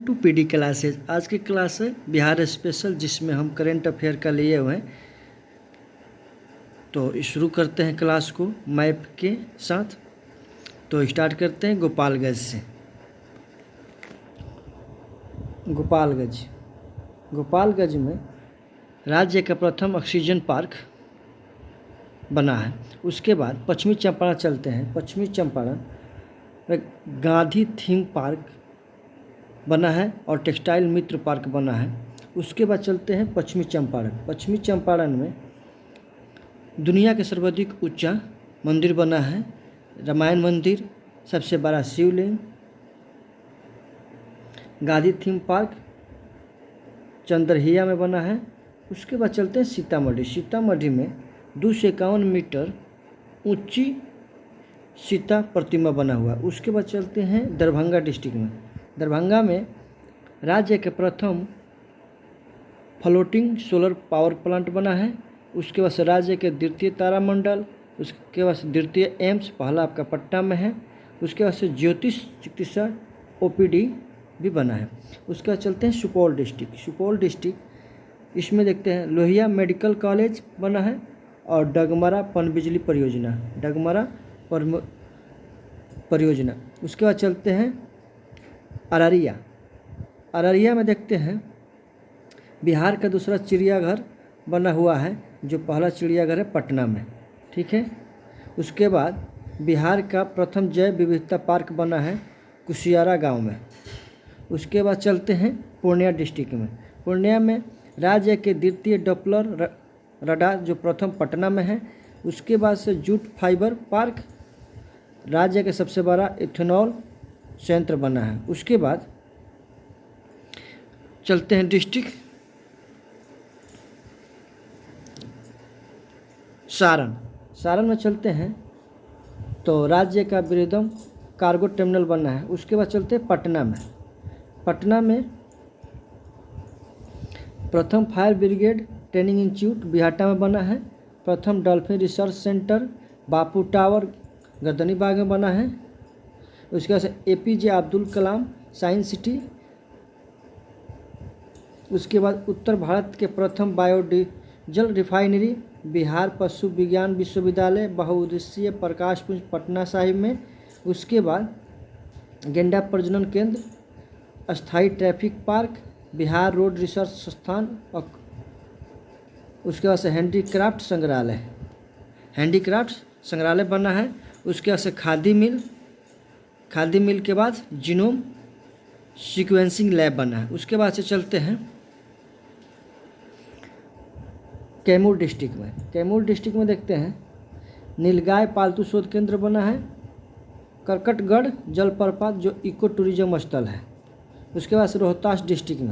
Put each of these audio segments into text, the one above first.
To PD classes. आज की class है बिहार स्पेशल, जिसमें हम करेंट अफेयर का लिए हुए हैं। तो शुरू करते हैं क्लास को मैप के साथ। तो स्टार्ट करते हैं गोपालगंज से। गोपालगंज में राज्य का प्रथम ऑक्सीजन पार्क बना है। उसके बाद पश्चिमी चंपारण चलते हैं। पश्चिमी चंपारण में गांधी थीम पार्क बना है और टेक्सटाइल मित्र पार्क बना है। उसके बाद चलते हैं पश्चिमी चंपारण। पश्चिमी चंपारण में दुनिया के सर्वाधिक ऊंचा मंदिर बना है, रामायण मंदिर, सबसे बड़ा शिवलिंग। गांधी थीम पार्क चंद्रहिया में बना है। उसके बाद चलते हैं सीतामढ़ी। सीतामढ़ी में 251 मीटर ऊंची सीता प्रतिमा बना हुआ। उसके बाद चलते हैं दरभंगा डिस्ट्रिक्ट में। दरभंगा में राज्य के प्रथम फ्लोटिंग सोलर पावर प्लांट बना है। उसके बाद राज्य के द्वितीय तारामंडल, उसके बाद द्वितीय एम्स, पहला आपका पटना में है। उसके बाद से ज्योतिष चिकित्सा ओपीडी भी बना है। उसके बाद चलते हैं सुपौल डिस्ट्रिक्ट। सुपौल डिस्ट्रिक्ट इसमें देखते हैं लोहिया मेडिकल कॉलेज बना है और डगमरा पनबिजली परियोजना। उसके बाद चलते हैं अररिया। अररिया में देखते हैं बिहार का दूसरा चिड़ियाघर बना हुआ है, जो पहला चिड़ियाघर है पटना में, ठीक है। उसके बाद बिहार का प्रथम जैव विविधता पार्क बना है कुशियारा गांव में। उसके बाद चलते हैं पूर्णिया डिस्ट्रिक्ट में। पूर्णिया में राज्य के द्वितीय डॉपलर रडार जो प्रथम पटना में है। उसके बाद से जूट फाइबर पार्क, राज्य के सबसे बड़ा इथेनॉल संयंत्र बना है। उसके बाद चलते हैं डिस्ट्रिक्ट सारण में चलते हैं तो राज्य का बृहत्तम कार्गो टर्मिनल बना है। उसके बाद चलते हैं पटना में प्रथम फायर ब्रिगेड ट्रेनिंग इंस्टीट्यूट बिहाटा में बना है। प्रथम डॉल्फिन रिसर्च सेंटर बापू टावर गर्दनी बाग में बना है। उसके बाद APJ Abdul Kalam science city. उसके बाद उत्तर भारत के प्रथम बायोडीजल रिफाइनरी बिहार पशु विज्ञान विश्वविद्यालय बहुउद्देशीय प्रकाश पुंज पटना साहिब में। उसके बाद गेंडा प्रजनन केंद्र, अस्थाई traffic park, Bihar road research संस्थान। और उसके बाद से हैंडीक्राफ्ट संग्रहालय बना है। उसके बाद से खादी मिल के बाद जीनोम सीक्वेंसिंग लैब बना है। उसके बाद से चलते हैं कैमूर डिस्ट्रिक्ट में देखते हैं नीलगाय पालतू शोध केंद्र बना है। करकटगढ़ जलप्रपात जो इको टूरिज्म स्थल है। उसके बाद से रोहतास डिस्ट्रिक्ट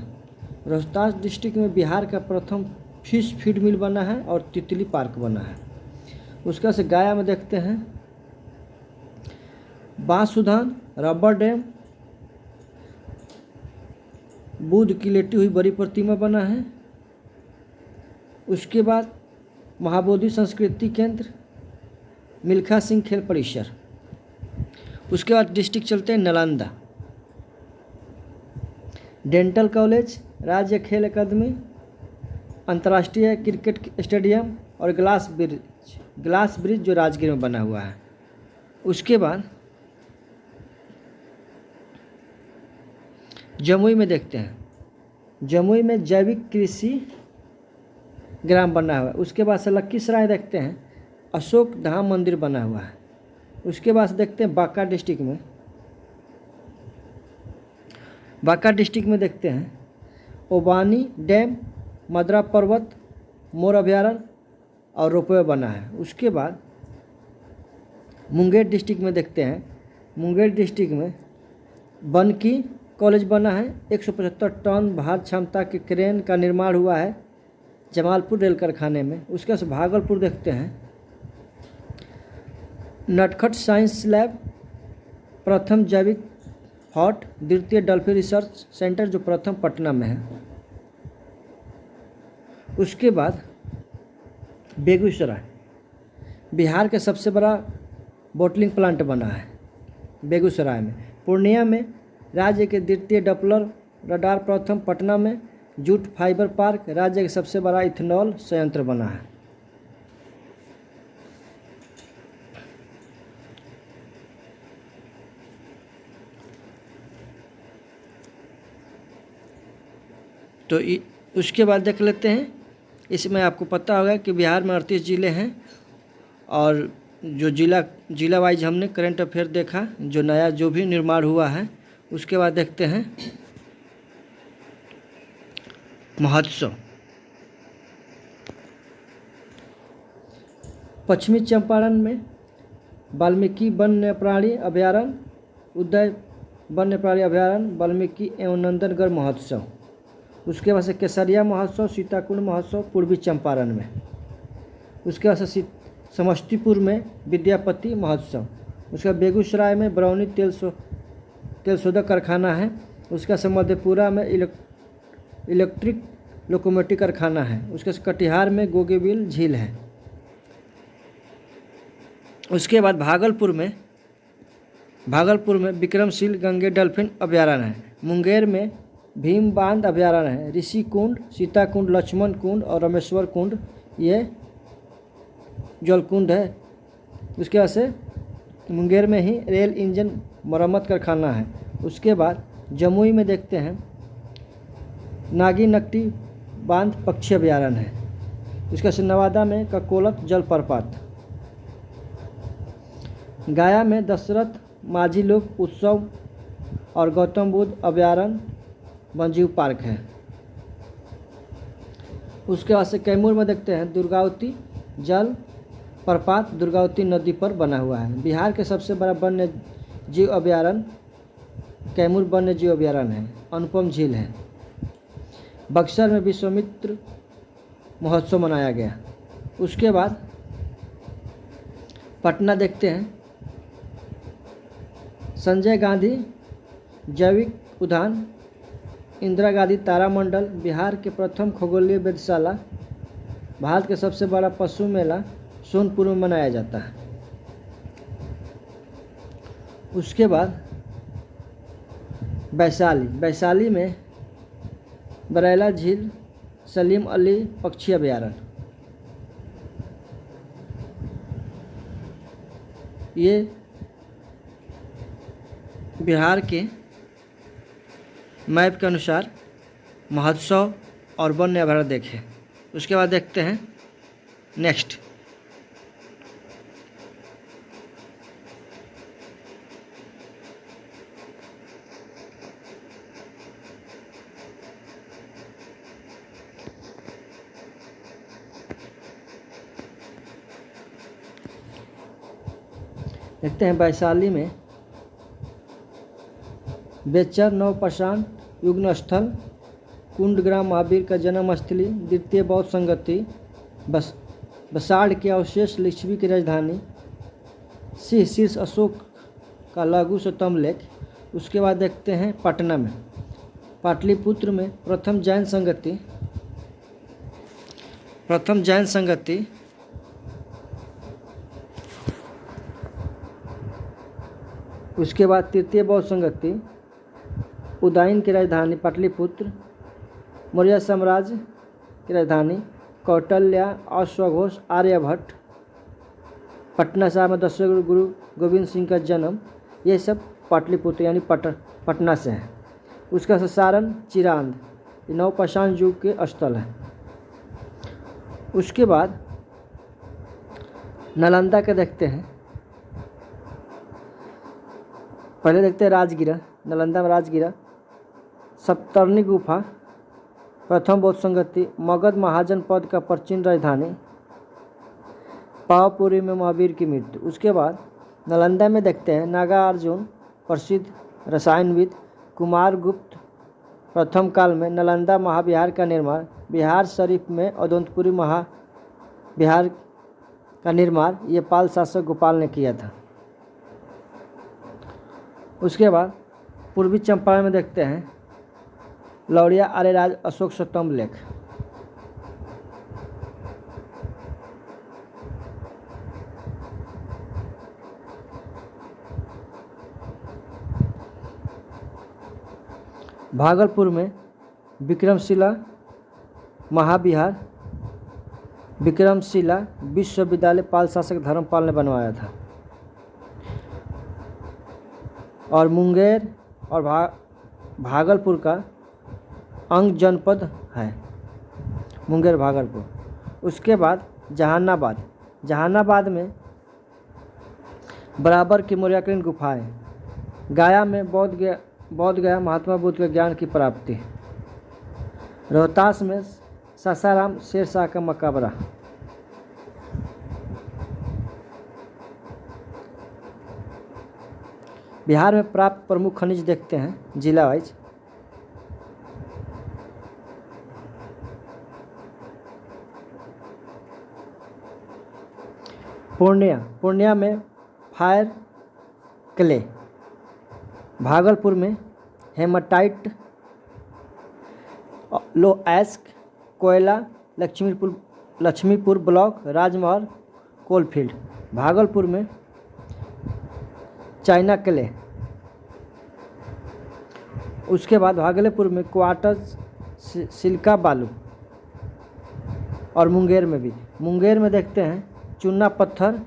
में बिहार का प्रथम फिश फीड मिल बना है और तितली पार्क बना है। उसके बाद से गया में देखते हैं बांसुधान रबर डैम, बुद्ध की लेटी हुई बड़ी प्रतिमा बना है। उसके बाद महाबोधि संस्कृति केंद्र, मिल्खा सिंह खेल परिसर। उसके बाद डिस्ट्रिक्ट चलते हैं नालंदा। डेंटल कॉलेज, राज्य खेल अकादमी, अंतर्राष्ट्रीय क्रिकेट स्टेडियम और ग्लास ब्रिज जो राजगीर में बना हुआ है। उसके बाद जमुई में देखते हैं, जमुई में जैविक कृषि ग्राम बना हुआ है। उसके बाद से लखीसराय देखते हैं अशोक धाम मंदिर बना हुआ है। उसके बाद से देखते हैं बांका डिस्ट्रिक्ट में देखते हैं ओबानी डैम, मदरा पर्वत, मोर अभयारण्य और रोपवे बना है। उसके बाद मुंगेर डिस्ट्रिक्ट में देखते हैं, मुंगेर डिस्ट्रिक्ट में बनकी कॉलेज बना है। 175 टन भार क्षमता के क्रेन का निर्माण हुआ है जमालपुर रेल कारखाने में। उसके बाद भागलपुर देखते हैं नटखट साइंस लैब, प्रथम जैविक हॉट, द्वितीय डॉल्फिन रिसर्च सेंटर जो प्रथम पटना में है। उसके बाद बेगूसराय, बिहार का सबसे बड़ा बोटलिंग प्लांट बना है बेगूसराय में। पूर्णिया में राज्य के द्वितीय डॉपलर रडार प्रथम पटना में जूट फाइबर पार्क राज्य का सबसे बड़ा इथेनॉल संयंत्र बना है। तो उसके बाद देख लेते हैं, इसमें आपको पता होगा कि बिहार में 38 ज़िले हैं और जो जिला वाइज हमने करंट अफेयर देखा, जो नया जो भी निर्माण हुआ है। उसके बाद देखते हैं महोत्सव। पश्चिमी चंपारण में वाल्मीकि वन्य प्राणी अभयारण्य, उदय वन्य प्राणी अभयारण्य, वाल्मीकि एवं नंदनगढ़ महोत्सव। उसके बाद से केसरिया महोत्सव, सीताकुंड महोत्सव पूर्वी चंपारण में। उसके बाद से समस्तीपुर में विद्यापति महोत्सव। उसके बाद बेगूसराय में बरौनी तेल शोधक कारखाना है। उसका से मधेपुरा में इलेक्ट्रिक लोकोमोटिव कारखाना है। उसके कटिहार में गोगेबिल झील है। उसके बाद भागलपुर में विक्रमशील गंगे डल्फिन अभयारण्य है। मुंगेर में भीम बांध अभयारण्य है। ऋषि कुंड, सीता कुंड, लक्ष्मण कुंड और रामेश्वर कुंड ये जलकुंड है। उसके बाद से मुंगेर में ही रेल इंजन मरम्मत कारखाना है। उसके बाद जमुई में देखते हैं नागी नकटी बांध पक्षी अभयारण्य है। उसके बाद से नवादा में ककोलत जलप्रपात। गया में दशरथ माझी लोक उत्सव और गौतम बुद्ध अभयारण्य वन्यजीव पार्क है। उसके बाद से कैमूर में देखते हैं दुर्गावती जल प्रपात दुर्गावती नदी पर बना हुआ है। बिहार के सबसे बड़ा वन्य जीव अभयारण्य कैमूर वन्य जीव अभयारण्य है। अनुपम झील है। बक्सर में विश्वामित्र महोत्सव मनाया गया। उसके बाद पटना देखते हैं संजय गांधी जैविक उद्यान, इंदिरा गांधी तारामंडल, बिहार के प्रथम खगोलीय वेधशाला, भारत के सबसे बड़ा पशु मेला सोनपुर में मनाया जाता है। उसके बाद वैशाली में बरैला झील, सलीम अली पक्षी अभयारण्य। ये बिहार के मैप के अनुसार महोत्सव और वन्य अभयारण्य देखे। उसके बाद देखते हैं नेक्स्ट। देखते हैं वैशाली में बेचर नवपाषाण युग्न स्थल, कुंडग्राम महावीर का जन्म स्थली, द्वितीय बौद्ध संगति, बसाड़ के अवशेष लिच्छवी की राजधानी, सिंह शीर्ष अशोक का लघु स्तंभ लेख। उसके बाद देखते हैं पटना में पाटलिपुत्र में प्रथम जैन संगति, उसके बाद तृतीय बौद्ध संगति, उदयन की राजधानी पाटलिपुत्र, मौर्य साम्राज्य की राजधानी कौटिल्य, अश्वघोष, आर्यभट्ट, पटना साहिब में 10वें गुरु गोविंद सिंह का जन्म, ये सब पाटलिपुत्र यानी पटना से है। उसका सारण, चिरांद, नवपाषाण युग के स्थल है। उसके बाद नालंदा के देखते हैं। पहले देखते हैं राजगिरा। नालंदा में राजगिरा, सप्तर्षि गुफा, प्रथम बौद्ध संगति, मगध महाजन पद का प्राचीन राजधानी, पावापुरी में महावीर की मृत्यु। उसके बाद नालंदा में देखते हैं नागार्जुन, प्रसिद्ध रसायनविद, कुमार गुप्त प्रथम काल में नालंदा महाविहार का निर्माण, बिहार शरीफ में अदंतपुरी महाविहार का निर्माण ये पाल शासक गोपाल ने किया था। उसके बाद पूर्वी चंपारण में देखते हैं लौरिया आर्यराज अशोक स्तंभ लेख। भागलपुर में विक्रमशिला महाविहार विक्रमशिला विश्वविद्यालय पाल शासक धर्मपाल ने बनवाया था। और मुंगेर और भागलपुर का अंग जनपद है, मुंगेर भागलपुर। उसके बाद जहानाबाद में बराबर की मौर्यकालीन गुफाएं। गया में बौद्ध गया महात्मा बुद्ध के ज्ञान की प्राप्ति। रोहतास में सासाराम शेरशाह का मकबरा। बिहार में प्राप्त प्रमुख खनिज देखते हैं जिला वाइज। पूर्णिया में फायर क्ले। भागलपुर में हेमाटाइट लोएस्क कोयला। लक्ष्मीपुर ब्लॉक राजमहल कोलफील्ड। भागलपुर में चाइना क्ले। उसके बाद भागलपुर में क्वार्टज सिलिका बालू। और मुंगेर में देखते हैं चूना पत्थर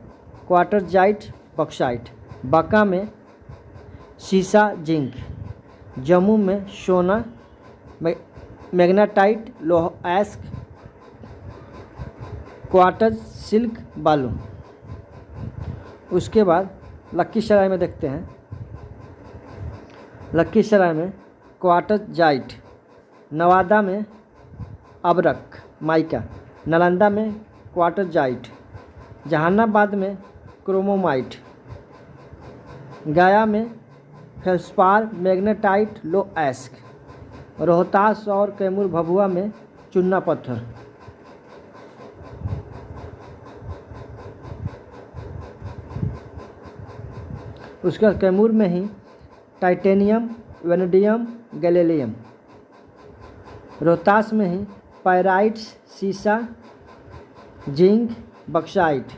क्वार्टरजाइट बक्साइट। बांका में सीसा जिंक। जम्मू में सोना मैग्नेटाइट लोएस्क क्वार्टज सिल्क बालू। उसके बाद लखीसराय में देखते हैं, लखीसराय में क्वार्टरजाइट। नवादा में अबरक माइका। नालंदा में क्वार्टरजाइट। जहानाबाद में क्रोमोमाइट। गया में फेल्सपार मैग्नेटाइट लोएस्क। रोहतास और कैमूर भभुआ में चूना पत्थर। उसके बाद कैमूर में ही टाइटेनियम वेनेडियम गैलेलियम। रोहतास में ही पायराइट्स सीसा जिंक बक्साइट।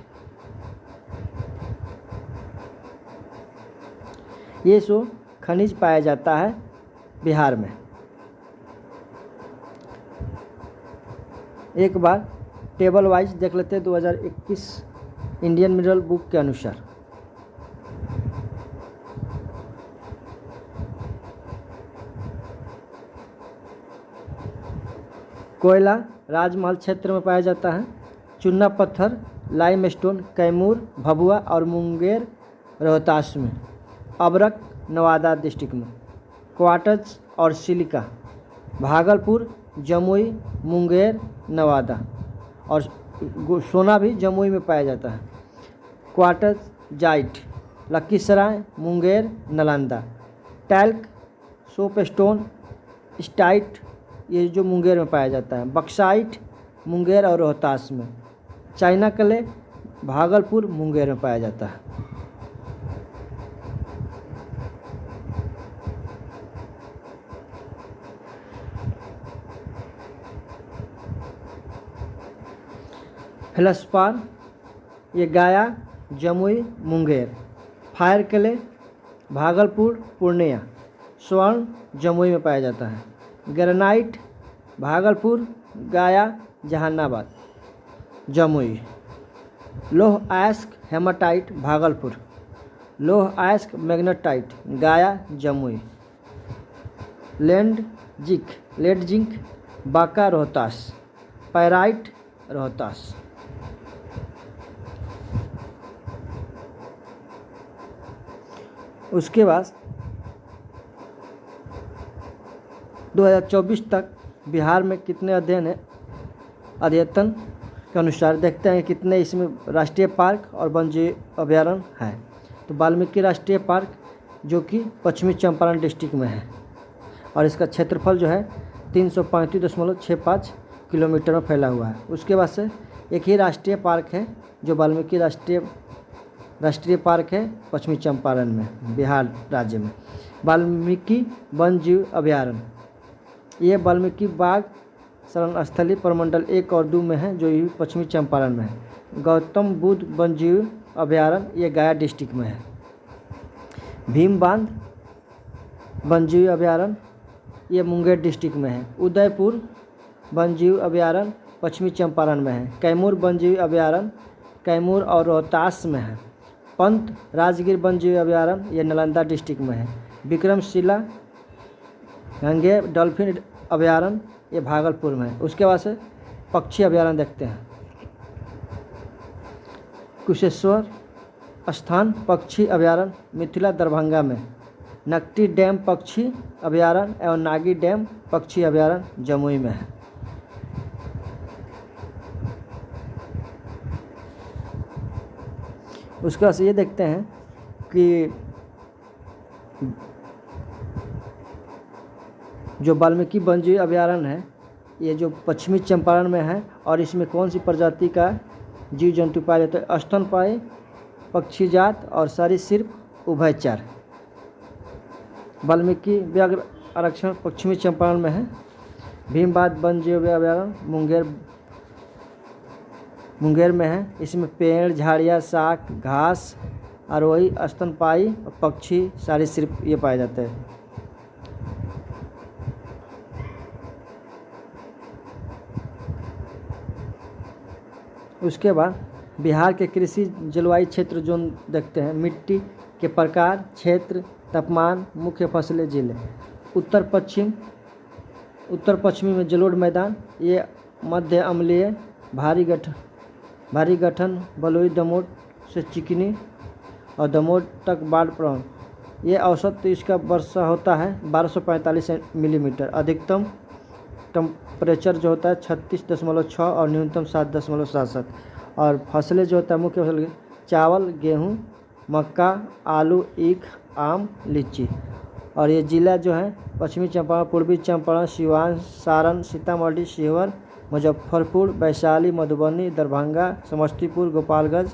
ये सो खनिज पाया जाता है बिहार में। एक बार टेबल वाइज देख लेते हैं 2021 इंडियन मिनरल बुक के अनुसार। कोयला राजमहल क्षेत्र में पाया जाता है। चूना पत्थर लाइमस्टोन कैमूर भभुआ और मुंगेर रोहतास में। अबरक नवादा डिस्ट्रिक्ट में। क्वार्टज और सिलिका भागलपुर जमुई मुंगेर नवादा। और सोना भी जमुई में पाया जाता है। क्वार्टरजाइट लखीसराय मुंगेर नालंदा। टैल्क सोपस्टोन स्टाइट ये जो मुंगेर में पाया जाता है। बक्साइट मुंगेर और रोहतास में। चाइना क्ले भागलपुर मुंगेर में पाया जाता है। फेल्सपार ये गया जमुई मुंगेर। Fire clay Bhagalpur Purnia. स्वर्ण जमुई में पाया जाता है। ग्रेनाइट भागलपुर गया जहानाबाद जमुई। लोह अयस्क हेमाटाइट भागलपुर। लोह अयस्क magnetite Gaya Jamui. Lead zinc Banka Rohtas. Pyrite Rohtas. उसके बाद 2024 तक बिहार में कितने अध्ययन है, अध्ययन के अनुसार देखते हैं कितने इसमें राष्ट्रीय पार्क और वन्यजीव अभयारण्य है। तो वाल्मीकि राष्ट्रीय पार्क जो कि पश्चिमी चंपारण डिस्ट्रिक्ट में है और इसका क्षेत्रफल जो है 335.65 किलोमीटर में फैला हुआ है। उसके बाद से एक ही राष्ट्रीय पार्क है जो वाल्मीकि राष्ट्रीय पार्क है पश्चिमी चंपारण में बिहार राज्य में। वाल्मीकि वन्यजीव अभयारण्य ये वाल्मीकि बाग शरण स्थली प्रमंडल 1 और 2 में है जो ये पश्चिमी चंपारण में है। गौतम बुद्ध वन्यजीव अभयारण्य ये गया डिस्ट्रिक्ट में है। भीम बांध वन्यजीव अभयारण्य ये मुंगेर डिस्ट्रिक्ट में है। उदयपुर वन्यजीव अभयारण्य पश्चिमी चंपारण में है। कैमूर वन्यजीव अभयारण्य कैमूर और रोहतास में है। पंत राजगीर वन्यजीव अभयारण्य ये नालंदा डिस्ट्रिक्ट में है। विक्रमशिला गंगे डॉल्फिन अभयारण्य ये भागलपुर में है। उसके बाद से पक्षी अभयारण्य देखते हैं। कुशेश्वर स्थान पक्षी अभयारण्य मिथिला दरभंगा में। नकटी डैम पक्षी अभयारण्य एवं नागी डैम पक्षी अभयारण्य जमुई में है। उसके बाद से ये देखते हैं कि जो वाल्मीकि वन्यजीव अभयारण्य है ये जो पश्चिमी चंपारण में है और इसमें कौन सी प्रजाति का जीव जंतु पाया जाता है? स्तनपायी पक्षी जात और सरीसृप उभयचर। वाल्मीकि व्याघ्र आरक्षण पश्चिमी चंपारण में है। भीमबाद वन्यजीव अभयारण्य मुंगेर में है। इसमें पेड़ झाड़ियाँ शाक घास आरोही स्तनपायी पक्षी सरीसृप ये पाए जाते हैं। उसके बाद बिहार के कृषि जलवायु क्षेत्र जोन देखते हैं। मिट्टी के प्रकार क्षेत्र तापमान मुख्य फसलें जिले। उत्तर पश्चिमी में जलोढ़ मैदान ये मध्य अम्लीय भारी गठन बलुई दमोट से चिकनी और दमोट तक बाढ़ प्रवण। ये औसत इसका वर्षा होता है 1245 मिलीमीटर। अधिकतम टेम्परेचर जो होता है 36.6 और न्यूनतम 7.77। और फसलें जो होता है मुख्य फसल चावल गेहूँ मक्का आलू ईख आम लीची। और ये ज़िला जो है पश्चिमी चंपारण पूर्वी चंपारण सिवान सारण सीतामढ़ी शिवहर मुजफ्फरपुर वैशाली मधुबनी दरभंगा समस्तीपुर गोपालगंज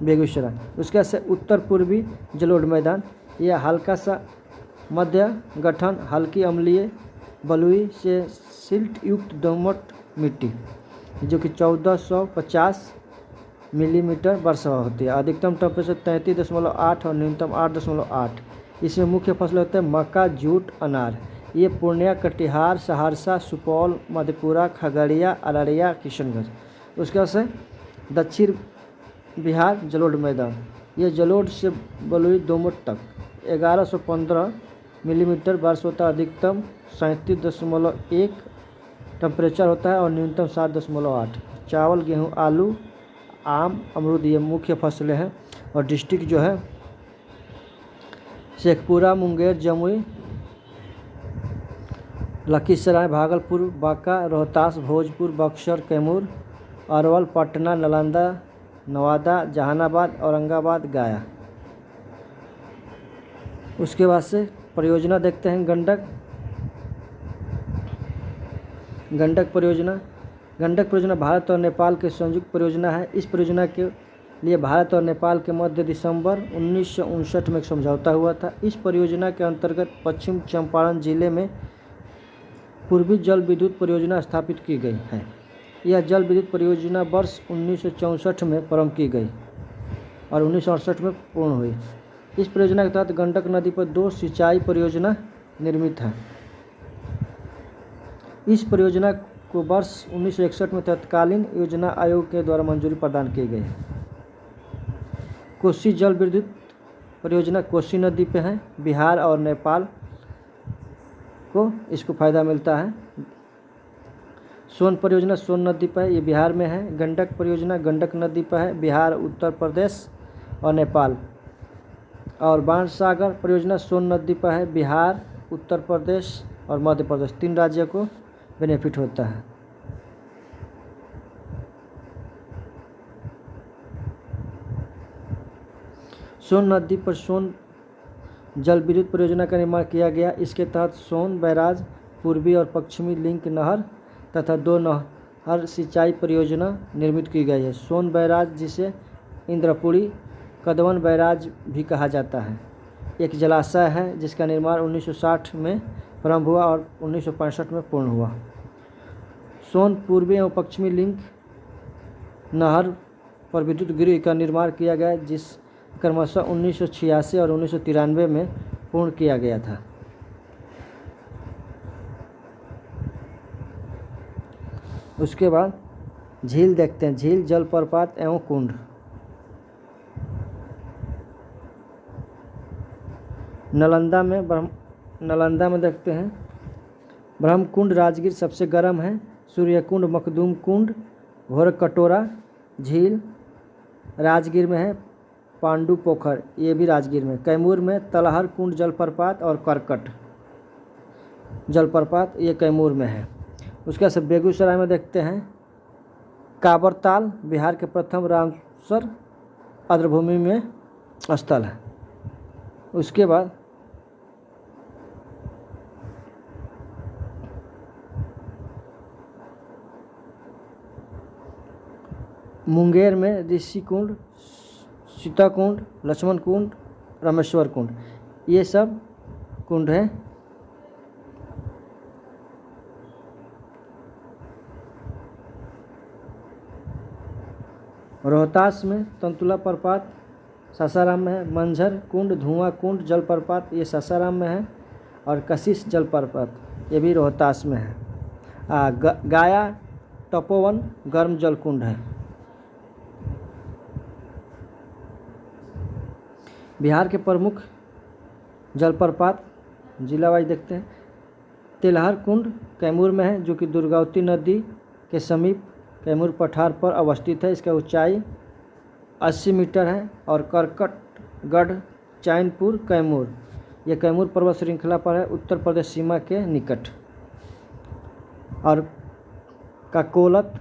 बेगूसराय। उसके से उत्तर पूर्वी जलोढ़ मैदान यह हल्का सा मध्य गठन हल्की अम्लीय बलुई से सिल्ट युक्त दोमट मिट्टी जो कि 1450 मिलीमीटर वर्षा होती है। अधिकतम टेम्परेचर 33.8 और न्यूनतम 8.8। इसमें मुख्य फसल होते हैं मक्का जूट अनार। ये पूर्णिया कटिहार सहरसा सुपौल मधेपुरा खगड़िया अररिया किशनगंज। उसके बाद से दक्षिण बिहार जलोढ़ मैदान ये जलोढ़ से बलुई दोमट तक 1115 मिलीमीटर वर्षा होता है। अधिकतम 37.1 टेम्परेचर होता है और न्यूनतम 7.8। चावल गेहूँ आलू आम अमरूद ये मुख्य फसलें हैं। और डिस्ट्रिक्ट जो है शेखपुरा मुंगेर जमुई लखीसराय भागलपुर बांका रोहतास भोजपुर बक्सर कैमूर अरवल पटना नालंदा नवादा जहानाबाद औरंगाबाद गया। उसके बाद से परियोजना देखते हैं। गंडक परियोजना भारत और नेपाल की संयुक्त परियोजना है। इस परियोजना के लिए भारत और नेपाल के मध्य दिसंबर 1959 में एक समझौता हुआ था। इस परियोजना के अंतर्गत पश्चिम चंपारण जिले में पूर्वी जल विद्युत परियोजना स्थापित की गई है। यह जल विद्युत परियोजना वर्ष 1964 में प्रारंभ की गई और 1968 में पूर्ण हुई। इस परियोजना के तहत गंडक नदी पर 2 सिंचाई परियोजना निर्मित हैं। इस परियोजना को वर्ष 1961 में तत्कालीन योजना आयोग के द्वारा मंजूरी प्रदान की गई। कोसी जल विद्युत परियोजना कोसी नदी पे है। बिहार और नेपाल को इसको फ़ायदा मिलता है। सोन परियोजना सोन नदी पर है, ये बिहार में है। गंडक परियोजना गंडक नदी पर है, बिहार उत्तर प्रदेश और नेपाल। और बाणसागर परियोजना सोन नदी पर है, बिहार उत्तर प्रदेश और मध्य प्रदेश 3 राज्यों को बेनिफिट होता है। सोन नदी पर सोन जल विद्युत परियोजना का निर्माण किया गया। इसके तहत सोन बैराज पूर्वी और पश्चिमी लिंक नहर तथा 2 नहर सिंचाई परियोजना निर्मित की गई है। सोन बैराज जिसे इंद्रपुरी कदवन बैराज भी कहा जाता है एक जलाशय है जिसका निर्माण 1960 में प्रारंभ हुआ और 1965 में पूर्ण हुआ। सोन पूर्वी एवं पश्चिमी लिंक नहर पर विद्युत गृह का निर्माण किया गया जिस क्रमशः 1986 और 1993 में पूर्ण किया गया था। उसके बाद झील देखते हैं, झील जलप्रपात एवं कुंड। नालंदा में देखते हैं ब्रह्मकुंड राजगीर सबसे गर्म है, सूर्यकुंड, मखदूम कुंड, घोरकटोरा झील राजगीर में है, पांडु पोखर ये भी राजगीर में। कैमूर में तलहर कुंड जलप्रपात और करकट जलप्रपात ये कैमूर में है। उसके बाद बेगूसराय में देखते हैं काबरताल बिहार के प्रथम रामसर आर्द्रभूमि में स्थल है। उसके बाद मुंगेर में ऋषि कुंड, सीता कुंड, लक्ष्मण कुंड, रामेश्वर कुंड ये सब कुंड हैं। रोहतास में तंतुला प्रपात सासाराम में है, मंझर कुंड, धुआं कुंड जलप्रपात ये सासाराम में है, और कशिश जलप्रपात ये भी रोहतास में है। गाया तपोवन गर्म जल कुंड है। बिहार के प्रमुख जलप्रपात जिला वाइज देखते हैं। तेलहर कुंड कैमूर में है, जो कि दुर्गावती नदी के समीप कैमूर पठार पर अवस्थित है। इसका ऊंचाई 80 मीटर है। और करकटगढ़ चैनपुर कैमूर यह कैमूर पर्वत श्रृंखला पर है, उत्तर प्रदेश सीमा के निकट। और काकोलत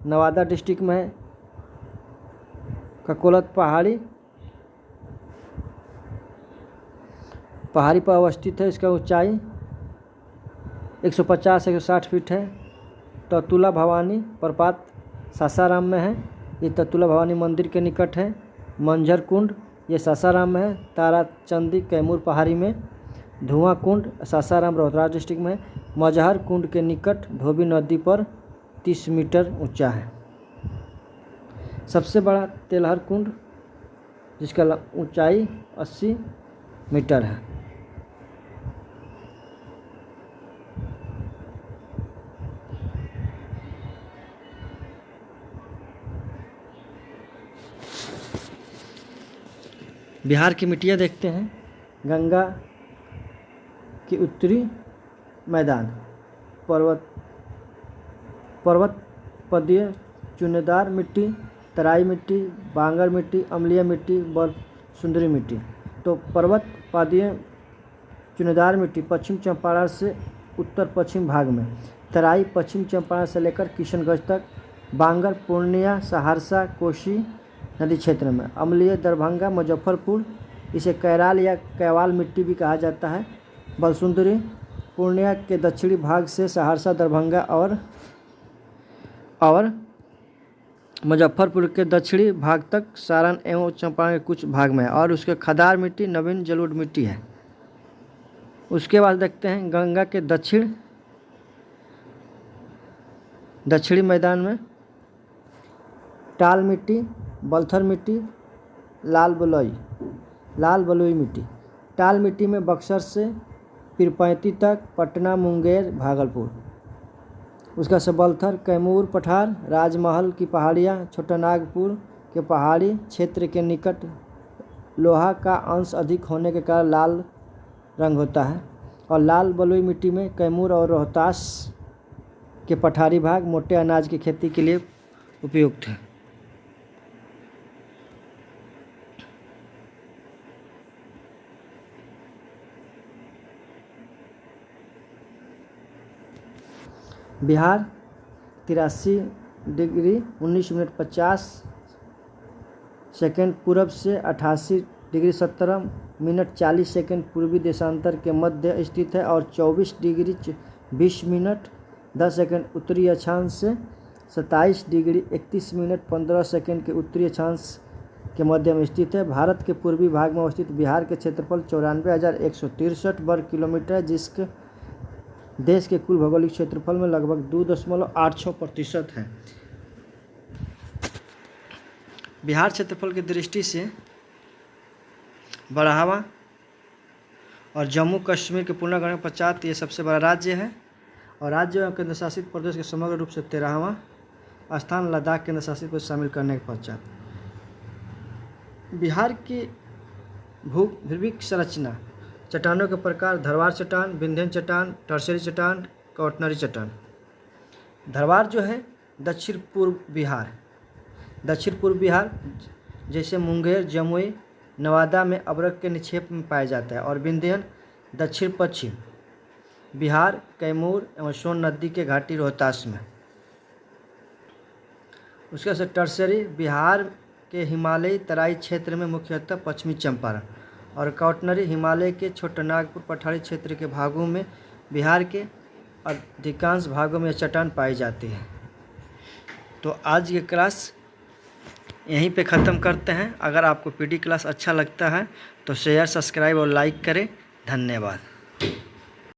नवादा डिस्ट्रिक्ट में है। काकोलत पहाड़ी पर अवस्थित है। इसका ऊंचाई 150-160 फीट है। ततुला भवानी प्रपात सासाराम में है, ये ततुला भवानी मंदिर के निकट है। मंझर कुंड ये सासाराम में है। ताराचंदी कैमूर पहाड़ी में। धुआं कुंड सासाराम रोहतास डिस्ट्रिक्ट में। मजहर कुंड के निकट धोबी नदी पर 30 मीटर ऊंचा है। सबसे बड़ा तेलहर कुंड जिसका ऊंचाई 80 मीटर है। बिहार की मिट्टियाँ देखते हैं। गंगा की उत्तरी मैदान पर्वत पदीय चुनेदार मिट्टी, तराई मिट्टी, बांगर मिट्टी, अम्लीय मिट्टी, सुंदरी मिट्टी। तो पर्वत पदीय चुनेदार मिट्टी पश्चिम चंपारण से उत्तर पश्चिम भाग में, तराई पश्चिम चंपारण से लेकर किशनगंज तक, बांगर पूर्णिया, सहरसा, कोसी नदी क्षेत्र में, अम्लीय दरभंगा, मुजफ्फरपुर, इसे कैराल या कैवाल मिट्टी भी कहा जाता है। बलसुंदरी पूर्णिया के दक्षिणी भाग से सहरसा, दरभंगा और मुजफ्फरपुर के दक्षिणी भाग तक सारण एवं चंपारण के कुछ भाग में है। और उसके खदार मिट्टी नवीन जलोढ़ मिट्टी है। उसके बाद देखते हैं गंगा के दक्षिणी मैदान में टाल मिट्टी, बलथर मिट्टी, लाल बलुई मिट्टी। टाल मिट्टी में बक्सर से पीरपैंती तक, पटना, मुंगेर, भागलपुर। उसका से बलथर कैमूर पठार, राजमहल की पहाड़ियाँ, छोटानागपुर के पहाड़ी क्षेत्र के निकट लोहा का अंश अधिक होने के कारण लाल रंग होता है। और लाल बलुई मिट्टी में कैमूर और रोहतास के पठारी भाग मोटे अनाज की खेती के लिए उपयुक्त है। बिहार 83 डिग्री 19 मिनट 50 सेकंड पूरब से 88 डिग्री 17 मिनट 40 सेकंड पूर्वी देशांतर के मध्य स्थित है। और 24 डिग्री 20 मिनट 10 सेकंड उत्तरी अक्षांश से 27 डिग्री 31 मिनट 15 सेकंड के उत्तरी अक्षांश के मध्य में स्थित है। भारत के पूर्वी भाग में अवस्थित बिहार के क्षेत्रफल 94,163 वर्ग किलोमीटर है, जिसके देश के कुल भौगोलिक क्षेत्रफल में लगभग 2.86% है। बिहार क्षेत्रफल की दृष्टि से बढ़ावा और जम्मू कश्मीर के पूर्णगण पश्चात ये सबसे बड़ा राज्य है। और राज्य एवं केंद्र शासित प्रदेश के समग्र रूप से 13वां स्थान लद्दाख केंद्र शासित को शामिल करने के पश्चात। बिहार की भूविक संरचना, चट्टानों के प्रकार, धरवार चट्टान, विंध्यन चट्टान, टर्शियरी चट्टान, क्वाटरनरी चट्टान। धरवार जो है दक्षिण पूर्व बिहार जैसे मुंगेर, जमुई, नवादा में अभ्रक के निक्षेप में पाया जाता है। और विंध्यन दक्षिण पश्चिम बिहार, कैमूर एवं सोन नदी के घाटी रोहतास में। उसके बाद टर्शियरी बिहार के हिमालयी तराई क्षेत्र में मुख्यतः पश्चिमी चंपारण। और क्वाटरनरी हिमालय के छोटानागपुर पठारी क्षेत्र के भागों में बिहार के अधिकांश भागों में चट्टान पाई जाती है। तो आज ये क्लास यहीं पे ख़त्म करते हैं। अगर आपको पीडी क्लास अच्छा लगता है तो शेयर, सब्सक्राइब और लाइक करें। धन्यवाद।